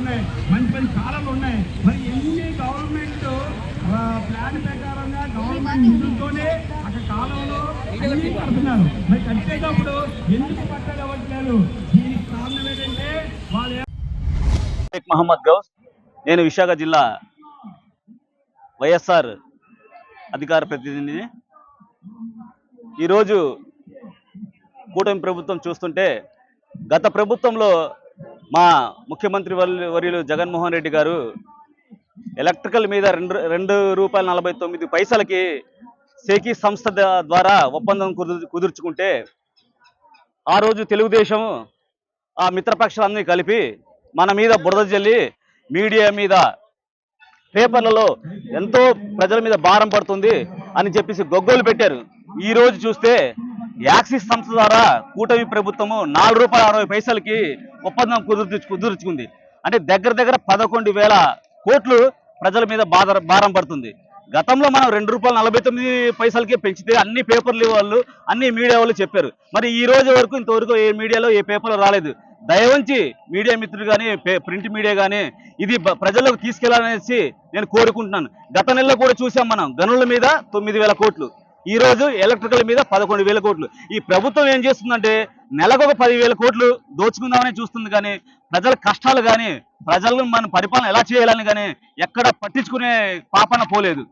ఉన్నాయి, మంచి మంచి కాలాలు ఉన్నాయి. మరి ఎన్ని గవర్నమెంట్ ప్లాన్ ప్రకారంగా గవర్నమెంట్ నిధులతోనే అక్కడ కాలంలో అన్ని కడుతున్నారు. మరి కట్టేటప్పుడు ఎందుకు పట్టాలు ఇవ్వట్లేదు? దీనికి కారణం ఏంటంటే వాళ్ళు మహమ్మద్ గౌస్. నేను విశాఖ జిల్లా వైఎస్ఆర్ అధికార ప్రతినిధిని. ఈరోజు కూటమి ప్రభుత్వం చూస్తుంటే గత ప్రభుత్వంలో మా ముఖ్యమంత్రి వర్యులు జగన్మోహన్ రెడ్డి గారు ఎలక్ట్రికల్ మీద ₹2.49 సేకీ సంస్థ ద్వారా ఒప్పందం కుదుర్చుకుంటే ఆ రోజు తెలుగుదేశం ఆ మిత్రపక్షాలన్నీ కలిపి మన మీద బురద జల్లి మీడియా మీద పేపర్లలో ఎంతో ప్రజల మీద భారం పడుతుంది అని చెప్పేసి గొగ్గోలు పెట్టారు. ఈ రోజు చూస్తే యాక్సిస్ సంస్థ ద్వారా కూటమి ప్రభుత్వము ₹4.60 ఒప్పందం కుదుర్చుకుంది. అంటే దగ్గర 11,000 కోట్లు ప్రజల మీద భారం పడుతుంది. గతంలో మనం ₹2.49 పెంచితే అన్ని పేపర్లు వాళ్ళు అన్ని మీడియా వాళ్ళు చెప్పారు. మరి ఈ రోజు వరకు ఇంతవరకు ఏ మీడియాలో ఏ పేపర్లో రాలేదు. దయవంచి మీడియా మిత్రులు కానీ ప్రింట్ మీడియా కానీ ఇది ప్రజల్లోకి తీసుకెళ్లాలనేసి నేను కోరుకుంటున్నాను. గత నెలలో కూడా చూసాం మనం గనుల మీద 9,000 కోట్లు, ఈ రోజు ఎలక్ట్రికల్ మీద 11,000 కోట్లు. ఈ ప్రభుత్వం ఏం చేస్తుందంటే నెలకు 10,000 కోట్లు దోచుకుందామని చూస్తుంది, కానీ ప్రజల కష్టాలు కానీ ప్రజలను మన పరిపాలన ఎలా చేయాలని కానీ ఎక్కడ పట్టించుకునే పాపన పోలేదు.